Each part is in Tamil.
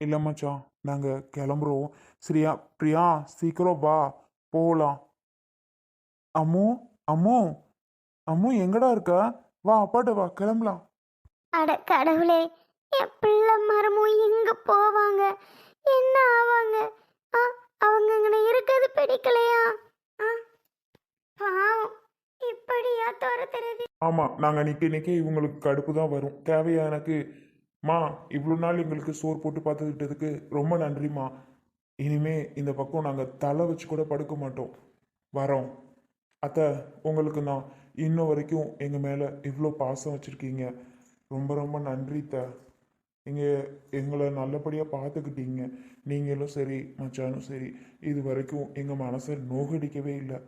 இல்லை மச்சான், நாங்கள் கிளம்புறோம். சரியா? பிரியா, சீக்கிரம் வா, போகலாம். அம்மு, அம்மு, அம்மு எங்கடா இருக்க? வா, அப்பாட்ட வா, கிளம்பலாம். அட கடவுளே, என் பிள்ளை மரமும் எங்க போவாங்க, என்ன ஆவாங்க? ஆ, அவங்க இங்கே இருக்கிறது பிடிக்கலையா? ஆ, பாவம், இப்படியா துரத்துறது? ஆமாம், நாங்கள் நிற்க நிற்க இவங்களுக்கு கடுப்பு தான் வரும். தேவையா எனக்கு? மா, இவ்வளோ நாள் எங்களுக்கு சோறு போட்டு பார்த்துக்கிட்டதுக்கு ரொம்ப நன்றிம்மா. இனிமே இந்த பக்கம் நாங்கள் தலை வச்சு கூட படுக்க மாட்டோம். வரோம். அத்தை, உங்களுக்கு நான் இன்ன வரைக்கும் எங்கள் மேலே இவ்வளோ பாசம் வச்சுருக்கீங்க. ரொம்ப ரொம்ப நன்றி த. நீங்கள் எங்களை நல்லபடியாக பார்த்துக்கிட்டீங்க. நீங்களும் சரி, மச்சானும் சரி, இது வரைக்கும் எங்கள் மனசை நோகடிக்கவே இல்லை.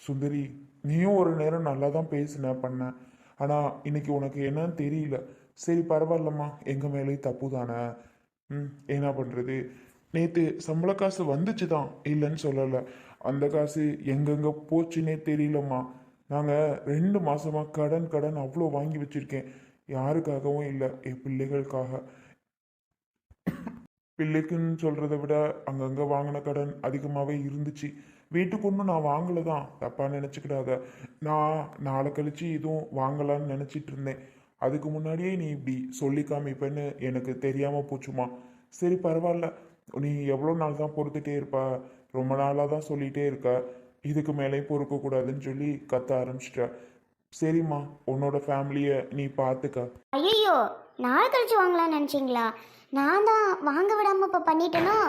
சுந்தரி, நீயும் ஒரு நேரம் நல்லா தான் பேசின பண்ண. ஆனால் இன்னைக்கு உனக்கு என்னன்னு தெரியல. சரி, பரவாயில்லம்மா, எங்கள் மேலேயும் தப்பு தானே. என்ன பண்ணுறது? நேற்று சம்பள காசு வந்துச்சு தான், இல்லைன்னு சொல்லலை. அந்த காசு எங்கெங்கே போச்சுன்னே தெரியலம்மா. நாங்கள் 2 மாதமாக கடன் கடன் அவ்வளோ வாங்கி வச்சுருக்கேன். யாருக்காகவும் இல்லை, என் பிள்ளைகளுக்காக. பிள்ளைக்குன்னு சொல்கிறத விட அங்கங்கே வாங்கின கடன் அதிகமாகவே இருந்துச்சு. வீட்டுக்கு ஒன்றும் நான் வாங்கலை தான், தப்பாக நினச்சிக்கிடாத. நான் நாளை கழிச்சு இதுவும் வாங்கலான்னு நினச்சிட்டு இருந்தேன். அதுக்கு முன்னாடியே நீ இப்படி சொல்லி காமிப்பேன்னு எனக்கு தெரியாமல் போச்சுமா. சரி, பரவாயில்ல. நீ எவ்வளோ நாள் தான் பொறுத்துட்டே இருப்ப? ரொம்ப நாளாக தான் சொல்லிகிட்டே இருக்க. இதுக்கு மேலேயும் பொறுக்கக்கூடாதுன்னு சொல்லி கத்த ஆரம்பிச்சிட்ட. சரிம்மா, உன்னோட ஃபேமிலியை நீ பார்த்துக்க. ஐயோ, நாள் கழிச்சு வாங்கலாம்னு நினச்சிங்களா? நான் தான் வாங்க விடாமல் இப்போ பண்ணிட்டேனோ?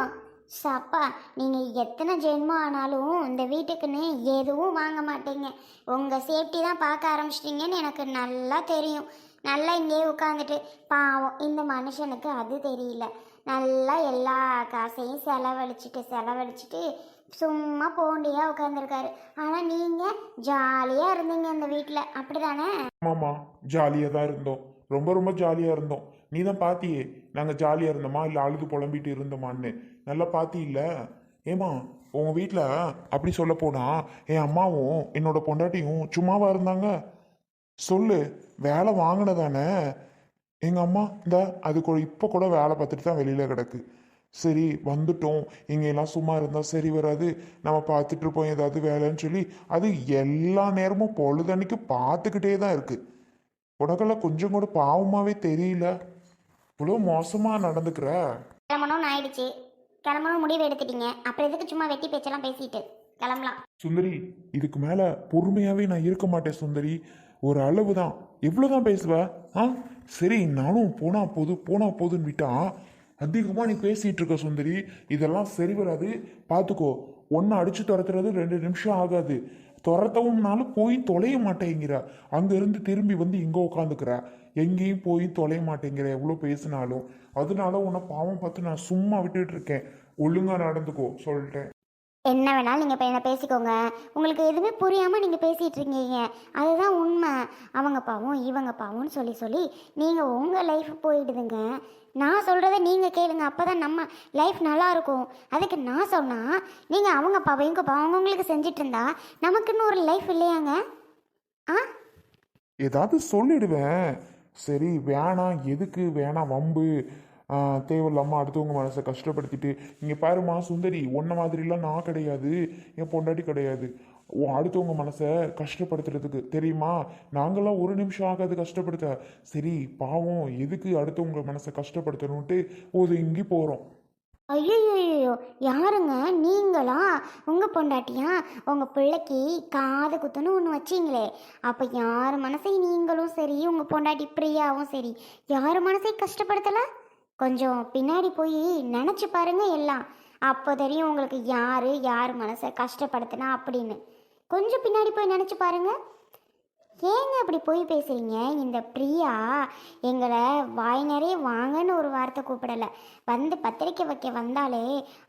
சப்பா, நீங்கள் எத்தனை ஜென்மம் ஆனாலும் இந்த வீட்டுக்குன்னு எதுவும் வாங்க மாட்டீங்க. உங்கள் சேஃப்டி தான் பார்க்க ஆரம்பிச்சிட்டிங்கன்னு எனக்கு நல்லா தெரியும். நல்லா இங்கேயே உட்காந்துட்டு பாவம் இந்த மனுஷனுக்கு அது தெரியல. நல்லா எல்லா காசையும் செலவழிச்சிட்டு சும்மா போண்டியாக உட்காந்துருக்காரு. ஆனால் நீங்கள் ஜாலியாக இருந்தீங்க இந்த வீட்டில், அப்படி தானே? ஆமாம்மா, ஜாலியாக தான் இருந்தோம். ரொம்ப ரொம்ப ஜாலியாக இருந்தோம். நீ தான் பாத்தியே, நாங்கள் ஜாலியாக இருந்தோமா இல்லை அழுது புலம்பிட்டு இருந்தோமான்னு. நல்லா பாத்தியில்ல. ஏமா, உங்கள் வீட்டில் அப்படி சொல்ல போனா என் அம்மாவும் என்னோட பொண்டாட்டியும் சும்மாவா இருந்தாங்க? சொல்லு, வேலை வாங்கினதானே. எங்கள் அம்மா இந்த அதுக்கு இப்போ கூட வேலை பார்த்துட்டு தான் வெளியில் கிடக்கு. சரி, வந்துட்டோம், இங்கெல்லாம் சும்மா இருந்தால் சரி வராது, நம்ம பார்த்துட்டு இருப்போம் ஏதாவது வேலைன்னு சொல்லி அது எல்லா நேரமும் பொழுதன்னைக்கு பார்த்துக்கிட்டே தான் இருக்கு. உனக்கெல்லாம் கொஞ்சம் கூட பாவமாவே தெரியல. இவ்வளோ மோசமாக நடந்துக்கிற. கிளம்பணும்னு ஆயிடுச்சு, கிளம்பணும் முடிவு எடுத்துட்டீங்க, அப்புறம் எதுக்கு சும்மா வெட்டி பேச்செல்லாம் பேசிட்டு? கிளம்பலாம். சுந்தரி, இதுக்கு மேலே பொறுமையாகவே நான் இருக்க மாட்டேன் சுந்தரி. ஒரு அளவு தான். எவ்வளோதான் பேசுவ? ஆ, சரி, நானும் போனா போதுன்னு விட்டா அதிகமாக நீ பேசிகிட்டு இருக்க சுந்தரி. இதெல்லாம் சரி வராது, பார்த்துக்கோ. ஒன்று அடித்து துரத்துறது 2 நிமிஷம் ஆகாது. துரத்தவும்னாலும் போய் தொலைய மாட்டேங்கிற. அங்கேருந்து திரும்பி வந்து இங்கே உட்காந்துக்கிற. எங்கேயும் போய் தொலைய மாட்டேங்கிற எவ்வளோ பேசினாலும். அதனால உன்னை பாவம் பார்த்து நான் சும்மா விட்டுட்டு இருக்கேன். ஒழுங்காக நடந்துக்கோ சொல்லிட்டேன். என்ன வேணாலும் நீங்கள் இப்போ என்ன பேசிக்கோங்க. உங்களுக்கு எதுவுமே புரியாமல் நீங்கள் பேசிகிட்டு இருக்கீங்க, அதுதான் உண்மை. அவங்க பாவம் இவங்க பாவம்னு சொல்லி நீங்கள் உங்கள் லைஃப் போயிடுதுங்க. நான் சொல்கிறத நீங்கள் கேளுங்க, அப்போ தான் நம்ம லைஃப் நல்லாயிருக்கும். அதுக்கு நான் சொன்னால் நீங்கள் அவங்க பாவம் இவங்க பாவம் அவங்களுக்கு செஞ்சிட்டு இருந்தா நமக்குன்னு ஒரு லைஃப் இல்லையாங்க? ஆ, ஏதாவது சொல்லிடுவேன். சரி, வேணாம், எதுக்கு வேணாம் வம்பு. தேவையில்லாமல் அடுத்தவங்க மனசை கஷ்டப்படுத்திட்டு. இங்கே பாருமா சுந்தரி, ஒன்றை மாதிரிலாம் நான் கிடையாது, என் பொண்டாட்டி கிடையாது. அடுத்தவங்க மனசை கஷ்டப்படுத்துறதுக்கு தெரியுமா? நாங்களாம் 1 நிமிஷம் ஆகாது கஷ்டப்படுத்த. சரி, பாவம், எதுக்கு அடுத்தவங்க மனசை கஷ்டப்படுத்தணுன்ட்டு ஒதுங்கி போகிறோம். ஐயோ, யாருங்க நீங்களா? உங்கள் பொண்டாட்டியா? உங்கள் பிள்ளைக்கு காது குத்துன்னு ஒன்று வச்சிங்களே, அப்போ யார் மனசையும் நீங்களும் சரி உங்கள் பொண்டாட்டி பிரியாவும் சரி யார் மனசையும் கஷ்டப்படுத்தலை? கொஞ்சம் பின்னாடி போய் நினச்சி பாருங்க எல்லாம், அப்போ தெரியும் உங்களுக்கு யார் மனசை கஷ்டப்படுத்தினா அப்படின்னு. கொஞ்சம் பின்னாடி போய் நினச்சி பாருங்க. ஏங்க அப்படி போய் பேசுகிறீங்க? இந்த பிரியா எங்களை வாய் நிறைய வாங்கன்னு ஒரு வார்த்தை கூப்பிடலை. வந்து பத்திரிக்கை வைக்க வந்தாலே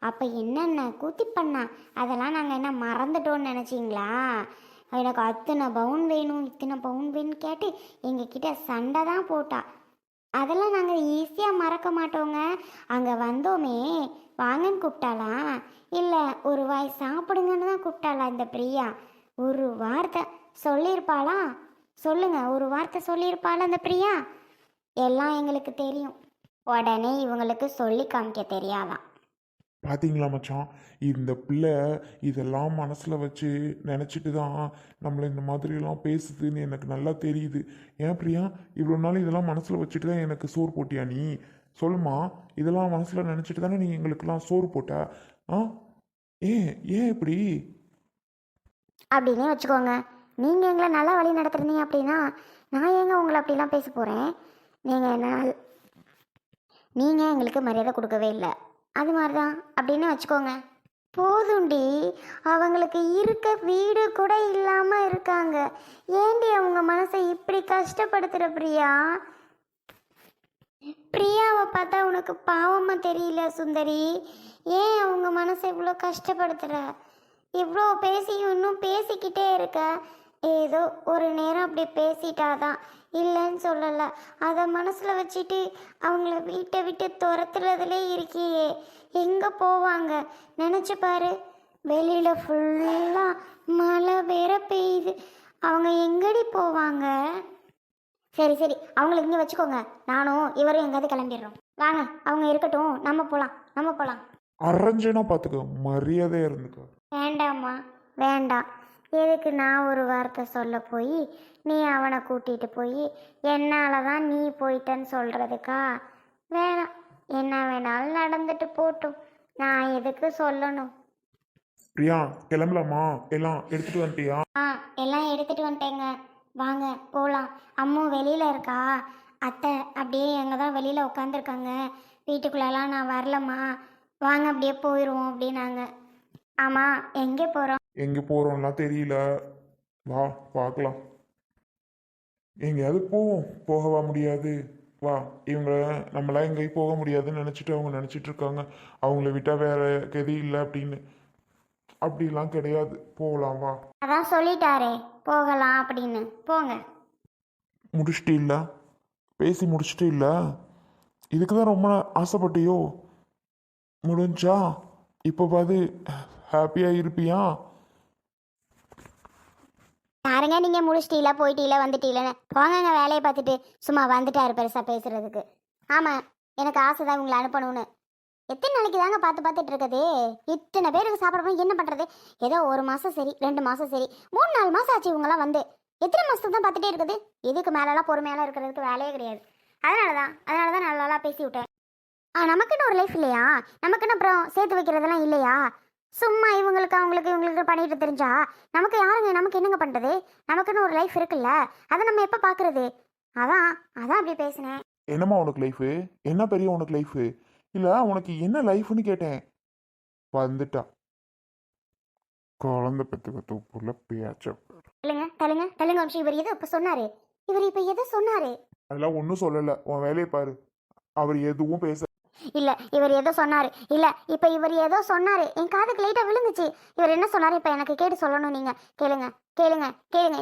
அப்போ என்னென்ன கூத்தி பண்ணா, அதெல்லாம் நாங்கள் என்ன மறந்துட்டோன்னு நினச்சிங்களா? எனக்கு அத்தனை பவுன் வேணும் இத்தனை பவுன் வேணும்னு கேட்டு எங்ககிட்ட சண்டை தான் போட்டா. அதெல்லாம் நாங்கள் ஈஸியாக மறக்க மாட்டோங்க. அங்கே வந்தோமே வாங்கன்னு கூப்பிட்டாளா, இல்லை ஒரு வாய் சாப்பிடுங்கன்னு தான் கூப்பிட்டாளா இந்த பிரியா? ஒரு வார்த்தை சொல்லியிருப்பாளா? சொல்லுங்க, ஒரு வார்த்தை சொல்லியிருப்பாளா அந்த பிரியா? எல்லாம் எங்களுக்கு தெரியும். உடனே இவங்களுக்கு சொல்லி காமிக்க தெரியாதான். பாத்தீங்களா மச்சான், இந்த பிள்ளை இதெல்லாம் மனசில் வச்சு நினச்சிட்டு தான் நம்மளை இந்த மாதிரிலாம் பேசுதுன்னு எனக்கு நல்லா தெரியுது. ஏன் பிரியா, இவ்வளோ நாள் இதெல்லாம் மனசில் வச்சுட்டு தான் எனக்கு சோறு போட்டியா நீ? சொல்லுமா, இதெல்லாம் மனசில் நினச்சிட்டு தானே நீ எங்களுக்கெல்லாம் சோறு போட்ட? ஆ, ஏன் ஏன் இப்படி? அப்படின்னே வச்சுக்கோங்க. நீங்கள் எங்களை நல்லா வழி நடத்துறீங்க அப்படின்னா நான் ஏங்க உங்களை அப்படிலாம் பேச போகிறேன்? நீங்கள் எங்களுக்கு மரியாதை கொடுக்கவே இல்லை, அது மாதிரி தான் அப்படின்னு வச்சுக்கோங்க. போதுண்டி, அவங்களுக்கு இருக்க வீடு கூட இல்லாமல் இருக்காங்க. ஏண்டி அவங்க மனசை இப்படி கஷ்டப்படுத்துகிற பிரியா? பிரியாவை பார்த்தா உனக்கு பாவமாக தெரியல சுந்தரி? ஏன் அவங்க மனசை இவ்வளோ கஷ்டப்படுத்துகிற? இவ்வளோ பேசியும் இன்னும் பேசிக்கிட்டே இருக்க. ஏதோ ஒரு நேரம் அப்படி பேசிட்டாதான், இல்லைன்னு சொல்லலை. அதை மனசில் வச்சுட்டு அவங்கள வீட்டை விட்டு துரத்துறதுலே இருக்கியே. எங்கே போவாங்க நினச்சி பாரு. வெளியில் ஃபுல்லாக மழை வேற பெய்யுது, அவங்க எங்கடி போவாங்க? சரி சரி, அவங்கள இங்கே வச்சுக்கோங்க. நானும் இவரும் எங்கேயாவது கிளம்பிடுறோம். வாங்க, அவங்க இருக்கட்டும், நம்ம போகலாம். அரைஞ்சனா பார்த்துக்க, மரியாதையாக இருந்துக்க. வேண்டாம்மா, வேண்டாம். எதுக்கு நான் ஒரு வார்த்தை சொல்ல போய் நீ அவனை கூட்டிகிட்டு போய் என்னால் தான் நீ போயிட்டேன்னு சொல்கிறதுக்கா? வேணாம், என்ன வேணாலும் நடந்துட்டு போட்டும், நான் எதுக்கு சொல்லணும்? பிரியா, கிளம்பலாமா? எல்லாம் எடுத்துட்டு வந்துட்டியா? எல்லாம் எடுத்துகிட்டு வந்துட்டேங்க. வாங்க போகலாம். அம்மு வெளியில் இருக்கா, அத்தை அப்படியே எங்கே தான் வெளியில் உட்காந்துருக்காங்க, வீட்டுக்குள்ளெல்லாம் நான் வரலம்மா, வாங்க அப்படியே போயிடுவோம் அப்படின்னாங்க. ஆமாம், எங்கே போகிறோம்? எங்கே போகிறோம்லாம் தெரியல, வா பார்க்கலாம். எங்கேயாவது போவோம். போகவா முடியாது? வா. இவங்க நம்மளாம் எங்கேயும் போக முடியாதுன்னு நினச்சிட்டு அவங்க நினச்சிட்டு இருக்காங்க அவங்கள விட்டால் வேற கதி இல்லை அப்படின்னு. அப்படிலாம் கிடையாது, போகலாம் வா. அதான் சொல்லிட்டாரே போகலாம் அப்படின்னு, போங்க. முடிச்சிட்டு இல்லை, பேசி முடிச்சிட்டு இல்லை, இதுக்கு தான் ரொம்ப ஆசைப்பட்டியோ? முடிஞ்சா இப்போ பாது ஹாப்பியாக இருப்பியா? யாருங்க நீங்கள் முடிச்சிட்டீல, போயிட்டீல, வந்துட்டீலன்னு போங்கங்க வேலையை பார்த்துட்டு. சும்மா வந்துட்டாரு பெருசாக பேசுறதுக்கு. ஆமாம், எனக்கு ஆசை தான் இவங்களை அனுப்பணும்னு. எத்தனை நாளைக்கு தாங்க பார்த்துட்டு இருக்குது? இத்தனை பேருக்கு சாப்பிடணும், என்ன பண்ணுறது? ஏதோ 1 மாதம் சரி, 2 மாதம் சரி, 3-4 மாதம் ஆச்சு இவங்களாம் வந்து. எத்தனை மாதத்துக்கு தான் பார்த்துட்டே இருக்குது? இதுக்கு மேலெல்லாம் பொறுமையெல்லாம் இருக்கிறதுக்கு வேலையே கிடையாது. அதனால தான் நல்லா பேசி விட்டேன். நமக்குன்னு ஒரு லைஃப் இல்லையா? நமக்குன்னு அப்புறம் சேர்த்து வைக்கிறதெல்லாம் இல்லையா? சும்மா இவங்களுக்கு பண்ணிட்டு தெரிஞ்சா நமக்கு யாருங்க, நமக்கு என்னங்க பண்ணுறது? நமக்குன்னு ஒரு லைஃப் இருக்குல்ல, அதை நம்ம எப்போ பார்க்குறது? அதான் அப்படி பேசினேன். என்னம்மா உனக்கு லைஃபு? என்ன பெரிய உனக்கு லைஃபு? இல்லை, உனக்கு என்ன லைஃப்னு கேட்டேன். வந்துட்டா குழந்தை பெற்றுக்க தூப்புல பேச்ச. தள்ளுங்க வம்சம். இவர் எதோ இப்போ சொன்னாரு? அதெல்லாம் ஒன்றும் சொல்லலை, உன் வேலையை பாரு. அவர் எதுவும் பேச இல்ல, இவர் ஏதோ சொன்னாரு. இல்ல, இப்ப இவர் ஏதோ சொன்னாரு, என் காதுக்கு லைட்டா விழுந்துச்சு. இவர் என்ன சொன்னாரு இப்ப எனக்கு கேட்டு சொல்லணும். நீங்க கேளுங்க.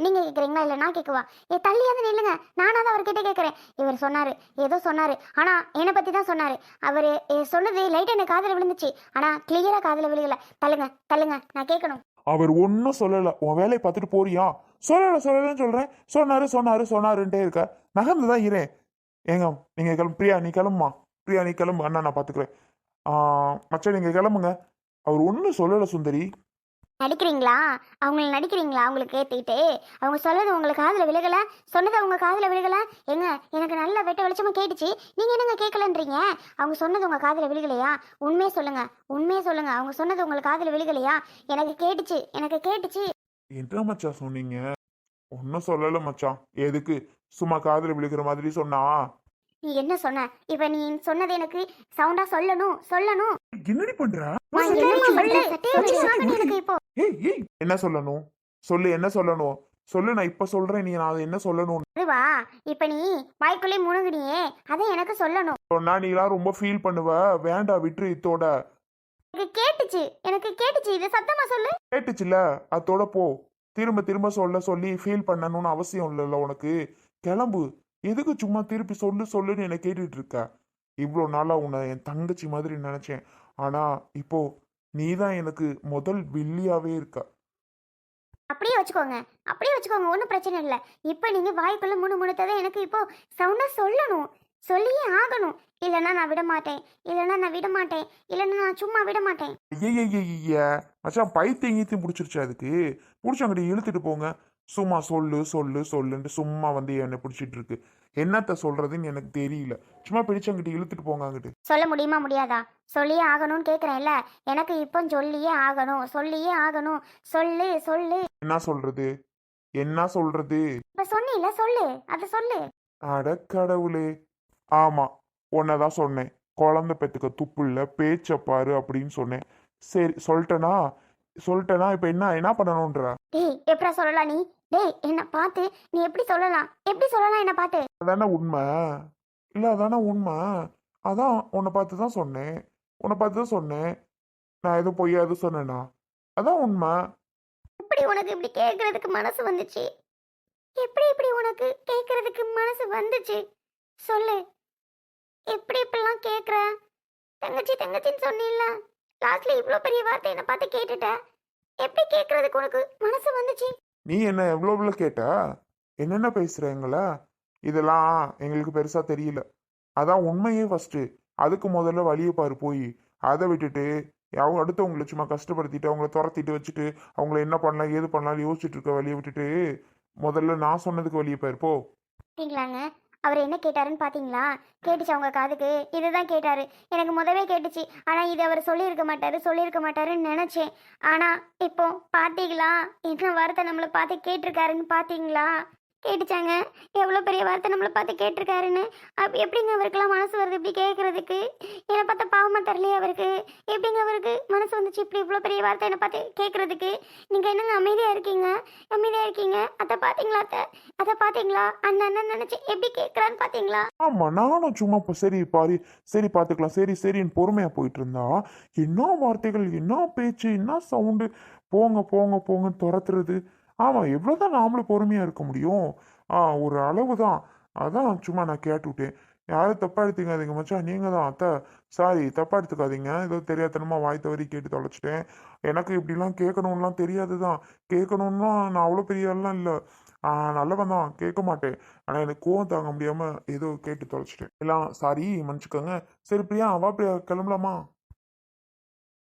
நீங்க கேக்குறீங்களா இல்ல நான் கேக்குவா? தள்ளியாவது நில்லுங்க, நானாவது அவர்கிட்ட கேட்கறேன். இவர் சொன்னாரு, ஏதோ சொன்னாரு, ஆனா என்னை பத்தி தான் சொன்னாரு. அவரு சொன்னது லைட்டா எனக்கு காதுல விழுந்துச்சு, ஆனா கிளியரா காதுல விழுகல. தள்ளுங்க, நான் கேட்கணும். அவர் ஒன்றும் சொல்லலை, உன் வேலையை பார்த்துட்டு போறியா? சொல்லலன்னு சொல்றேன். சொன்னாருன்ட்டே இருக்க. நகர்ந்துதான் இரேன். ஏங்க நீங்க கிளம்பு. பிரியா நீ கிளம்புமா. பிரியா நீ கிளம்பு, அண்ணா நான் பார்த்துக்கிறேன். மச்சான் நீங்க கிளம்புங்க. அவர் ஒன்றும் சொல்லலை சுந்தரி. நடிக்கிறீங்களா? அவங்களுக்கு ஏற்றிக்கிட்டு அவங்க சொல்றது உங்களுக்கு காதில் விழுகலை, சொன்னது அவங்க காதில் விழுகலை. எங்க எனக்கு நல்ல வெட்ட வெளிச்சமா கேட்டுச்சு, நீங்க என்னங்க கேட்கலன்றீங்க? அவங்க சொன்னது உங்க காதில் விழுகலையா? உண்மையே சொல்லுங்க. அவங்க சொன்னது உங்களுக்கு காதில் விழுகலையா? எனக்கு கேட்டுச்சு. என்ன மச்சான் சொன்னீங்க? ஒன்றும் சொல்லலை மச்சான். எதுக்கு சும்மா காதில் விழுகிற மாதிரி சொன்னா? நீ என்ன சொன்ன? இப்ப நீ சொன்னது எனக்கு சவுண்டா சொல்லணும். என்னடி பண்ற? இப்போ என்ன சொல்லணும்? என்ன சொல்லணும்? சொல்லு, நான் இப்ப சொல்றேன். நான் என்ன சொல்லணும்? அதுவா, இப்ப நீ வாய்க்குள்ளே முணுகுனியே, அதை எனக்கு சொல்லணும். சொன்னா நீலாம் ரொம்ப ஃபீல் பண்ணுவ. வேண்டாம், விட்டுரு. இத்தோட எனக்கு கேட்டுச்சு. இது சத்தமா சொல்லு. கேட்டுச்சுல, அத்தோட போ. திரும்ப சொல்லி ஃபீல் பண்ணணும்னு அவசியம் இல்லைல்ல உனக்கு. கிளம்பு. எதுக்கு சும்மா திருப்பி சொல்லுன்னு என்னை கேட்டுட்டு இருக்க? இவ்வளோ நாளா உன்னை என் தங்கச்சி மாதிரி நினைச்சேன். ஆனா இப்போ நீ தான் எனக்கு முதல் வில்லியாவே இருக்க. அப்படியே வச்சுக்கோங்க, ஒன்றும் பிரச்சனை இல்லை. இப்போ நீங்க வாய்க்குள்ள முணுமுணுத்ததை எனக்கு இப்போ சவுண்டா சொல்லணும். சொல்லியே ஆகணும். இல்லைன்னா நான் விட மாட்டேன், இல்லைன்னா நான் விட மாட்டேன், இல்லைன்னா நான் சும்மா விட மாட்டேன். ஐய மச்சான் பைத்தியம் கீத்தியம் பிடிச்சிருச்சு அதுக்கு. பிடிச்சவங்கிட்ட இழுத்துட்டு போங்க. சும்மா சொல்லு சொல்லு சொல்லுன்ட்டு சும்மா வந்து என்னை பிடிச்சிட்டு இருக்கு. என்னத்த சொல்றதுன்னு எனக்கு தெரியல. சும்மா பிடிச்சவங்கிட்ட இழுத்துட்டு போங்க அங்கிட்டு. சொல்ல முடியுமா முடியாதா? சொல்லியே ஆகணும்னு கேட்குறேன்ல. எனக்கு இப்போ சொல்லியே ஆகணும், சொல்லியே ஆகணும். சொல்லு சொல்லு. என்ன சொல்றது? என்ன சொல்றது? இப்போ சொன்னீல சொல்லு, அதை சொல்லு. அட கடவுளே! ஆமா, உன்னதான் சொன்னேன். குழந்தை பெத்துக்க துப்பு இல்ல, பேச்ச பாரு அப்படின்னு சொன்னேன். சரி சொல்லிட்டேனா? சொல்லிட்டேனா? இப்ப என்ன என்ன பண்ணணும்ன்ற? டேய் எப்படா சொல்லலாம் நீ? டேய் என்ன பார்த்து நீ எப்படி சொல்லலாம்? எப்படி சொல்லலாம் என்ன பார்த்து? அதானே உண்மை. இல்ல அதானே உண்மை. அதான் உன்னை பார்த்து தான் சொன்னேன். உன்னை பார்த்து தான் சொன்னேன். நான் எதுவும் பொய்யா எதுவும் சொன்னேனா? அதான் உண்மை. எப்படி உனக்கு இப்படி கேட்கறதுக்கு மனசு வந்துச்சு? எப்படி இப்படி உனக்கு கேட்கறதுக்கு மனசு வந்துச்சு? சொல்லு. எப்படி இப்படிலாம் கேட்குற? தங்கச்சி தங்கச்சின்னு சொன்னில்ல, லாஸ்ட்ல இவ்வளோ பெரிய வார்த்தை என்னை பார்த்து கேட்டுட்ட. எப்படி கேட்கறதுக்கு உனக்கு மனசு வந்துச்சு? நீ என்ன எவ்வளோ கேட்ட? என்னென்ன பேசுற எங்கள? இதெல்லாம் எங்களுக்கு பெருசா தெரியல. அதான் உண்மையே ஃபர்ஸ்ட். அதுக்கு முதல்ல வழியை பாரு போய். அதை விட்டுட்டு அவங்க அடுத்தவங்களை சும்மா கஷ்டப்படுத்திட்டு அவங்கள துரத்திட்டு வச்சுட்டு அவங்கள என்ன பண்ணலாம் ஏது பண்ணலாம் யோசிச்சுட்டு இருக்க வழியை விட்டுட்டு முதல்ல நான் சொன்னதுக்கு வழியை பாரு போ. பார்த்தீங்களாங்க, அவர் என்ன கேட்டாருன்னு பார்த்தீங்களா? கேட்டுச்சு அவங்க காதுக்கு. இதுதான் கேட்டாரு. எனக்கு முதவே கேட்டுச்சு. ஆனால் இது அவர் சொல்லியிருக்க மாட்டாருன்னு நினச்சேன். ஆனால் இப்போ பார்த்தீங்களா என்ன வார்த்தை நம்மளை பார்த்து கேட்டிருக்காருன்னு பார்த்தீங்களா? கேட்டுச்சாங்க. எவ்வளோ பெரிய வார்த்தை நம்மளை பார்த்து கேட்டிருக்காருன்னு. எப்படிங்க அவருக்கெல்லாம் மனசு வருது இப்படி கேட்குறதுக்கு? என்னை பார்த்தா பாவமாக தரலையே அவருக்கு? எப்படிங்க அவருக்கு மனசு வந்துச்சு இப்படி இவ்வளோ பெரிய வார்த்தை என்னை பார்த்து கேட்குறதுக்கு? நீங்கள் என்னங்க அமைதியாக இருக்கீங்க? அமைதியாக இருக்கீங்க. அதை பார்த்தீங்களா அத்தை? அதை பார்த்தீங்களா? அண்ணன் நினச்சி எப்படி கேட்குறான்னு பார்த்தீங்களா? ஆமா நானும் சும்மா சரி பாரு சரி பார்த்துக்கலாம் சரி சரின்னு பொறுமையா போயிட்டு இருந்தா என்ன வார்த்தைகள் என்ன பேச்சு என்ன சவுண்டு போங்க போங்க போங்கன்னு துரத்துறது. ஆமா எவ்வளவுதான் நாமளும் பொறுமையா இருக்க முடியும். ஒரு அளவு தான். அதான் சும்மா நான் கேட்டுவிட்டேன். யாரும் தப்பா எடுத்துக்காதீங்க மச்சான். நீங்க தான் அத்தை. சாரி தப்பா எடுத்துக்காதீங்க. ஏதோ தெரியாதனமா வாய் தவறி கேட்டு தொலைச்சிட்டேன். எனக்கு இப்படிலாம் கேட்கணும்லாம் தெரியாது தான். கேட்கணும்னா நான் அவ்வளோ பெரிய ஆள்லாம் இல்லை. நல்லவன் தான் கேட்க மாட்டேன். ஆனால் எனக்கு கோவம் தாங்க முடியாம ஏதோ கேட்டு தொலைச்சிட்டேன். எல்லாம் சாரி மன்னிச்சுக்கோங்க. சரி பிரியா வா பிரியா கிளம்பலாமா?